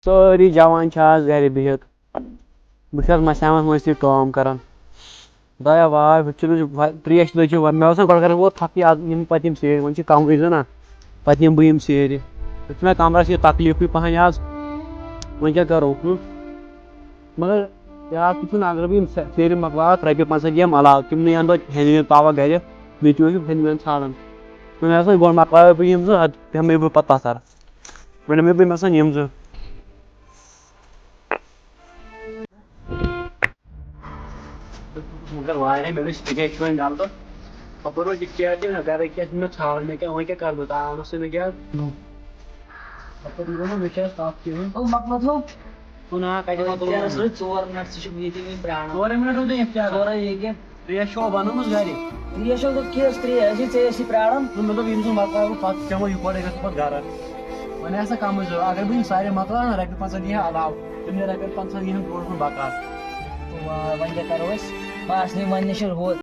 سٲری جوان چھِ آز گرِ بِہِتھ بہٕ چھُس مسیمس مٔنٛزۍ کٲم کران خۄدایا واے تریش لٔج مےٚ باسان گۄڈٕ کرٕ بہٕ تھپھ یہِ یِم پتہٕ یِم سیرِ وۄنۍ چھِ کمٕے زٕ نا پتہٕ یِمہٕ بہٕ یِم سیرِ پتہٕ چھُ مےٚ کمرس یہِ تکلیفٕے پہن آز وۄنۍ کیاہ کرو مگر بیاکھ تہِ چھُنہٕ اگر بہٕ یِم سیرِ مۄکلاوکھ رۄپیہِ 50 دِیم علاوٕ تِمنٕے انہٕ بہٕ ہیٚنہِ ویٚنہِ پاوکھ گرِ بیٚیہِ تہِ ٲسِم ہیٚنہِ ویٚنہِ ژھانڈان مےٚ باسان گۄڈٕ مۄکلاوے بہٕ یِم زٕ ادٕ بیٚہمے بہٕ پتہٕ پتھر وۄنۍ انہٕ بہٕ مےٚ باسان یِم زٕ مگر واریاہ مےٚ گٔژھ سِکیج وۄنۍ غلطہٕ ہُپٲرۍ اوس ڈِکچیر تہِ گرٕکۍ کیٛاہ چھِ مےٚ ژھانڈان مےٚ کیٛاہ وۄنۍ کیٛاہ کرٕ بہٕ تاونس سۭتۍ مےٚ کیٛاہ مےٚ چھِ آز تپھ یِوان نا کتہِ مۄکلو 4 منٹ ژٕ چھُکھ ییٚتی وٕنہِ پرٛاران 4 منٹ روٗدُے اختیار سورُے ییٚکیٛاہ تریش چھوا بنٲومٕژ گرِ ترٛیش دوٚپ کیٛاہ ٲس ترٛیش ژےٚ ٲسی پرٛاران مےٚ دوٚپ یِم زٕ مۄکلاو بہٕ پتہٕ چٮ۪مو یِکوٹے گژھو پتہٕ گرٕ وۄنۍ آسہٕ کمٕے زٕ اگر بہٕ یِم سارے مۄکلاو نا رۄپیہِ 50 دِہا علاوٕ تِمنٕے رۄپین 50 یِہن برونٛٹھ کُن بکار وۄنۍ کیٛاہ کرو أسۍ بہٕ نہٕ وۄنۍ نِش ہُہ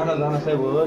انا ساي بقول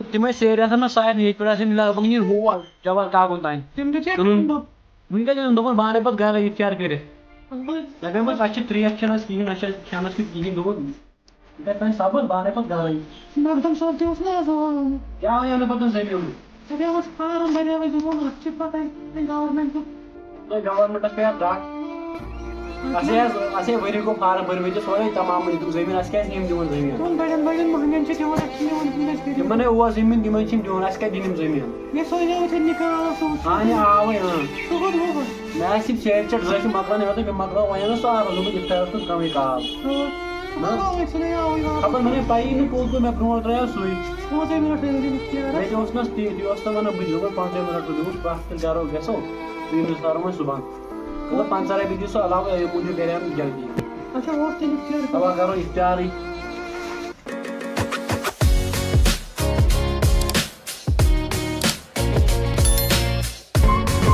تِم ٲسۍ سیرِ آسان نہ سارنٕے ییٚتہِ پٮ۪ٹھ آسان لگ بگ نِنۍ ہور جوار کاکُن تانۍ تم تو کیا وٕنۍ کَتہِ أنۍ دوٚپُن بہٕ اَنَے پَتہٕ گرٕ اِفتِیار کٔرِتھ دَپیو مےٚ تَتھ چھِ ترٛیش چھَنہٕ اَسہِ کِہیٖنۍ نہ چھِ اَسہِ کھٮ۪نَس کیُتھ کِہیٖنۍ دوٚپُن یہِ تانۍ صبر بہٕ اَنَے پَتہٕ گرَے مقدم صاحب تہِ اوس نہ آسان کیٛاہ وَنیو نہٕ پَتہٕ زٔمیٖن تۄہہِ اوس فارم بَنیٛاوٕے دوٚپُن اَتھ چھِ پَتہ گورمٮ۪نٛٹُک تۄہہِ گورمٮ۪نٛٹَس پیٚیہِ اَتھ دَکھ اَسے ؤری گوٚو فارم بٔرمٕتۍ سورُے تمام دیُتُکھ زٔمیٖن اَسہِ کیٛازِ یِم دِوان زٔمیٖن تِمن بَڑٮ۪ن بَڑٮ۪ن مٔہنِوٮ۪ن چھِ دِوان اَسہِ چھِ دِوان زٔمیٖن یِمَنَے اوس زٔمیٖن تِمَن چھِنہٕ دِوان اَسہِ کَتہِ دِنۍ یِم زٔمیٖن مےٚ سوزیو تیٚلہِ نِکال سُہ اَہنہِ آوٕے سُہ کوٚت ہوٗر مےٚ آسہِ یِم سیرِ ژےٚ زٕ چھِ مۄکلان یِمَن تہٕ مےٚ مۄکلاو وۄنۍ اوس سُہ آرام دوٚپُن اِفتِیارَس کُن کَمٕے کال خبر مےٚ نَے پَیی نہٕ کوٚت گوٚو مےٚ برونٛٹھ ترٛایو سُے مےٚ تہِ اوس نہ تی اوس نہٕ وَنان بہٕ دوٚپُن 15 مِنٹ دوٚپُس پَتھ کٔرۍ گرو گژھو تہٕ ییٚمِس کَرو وۄنۍ صُبحن مطلب 50 رۄپیہِ دِ سُہ علاوٕ موٗجوٗب کَریٛام جلدی اچھا اوس تیٚلہِ دَپان کَرو اِفتِیارٕے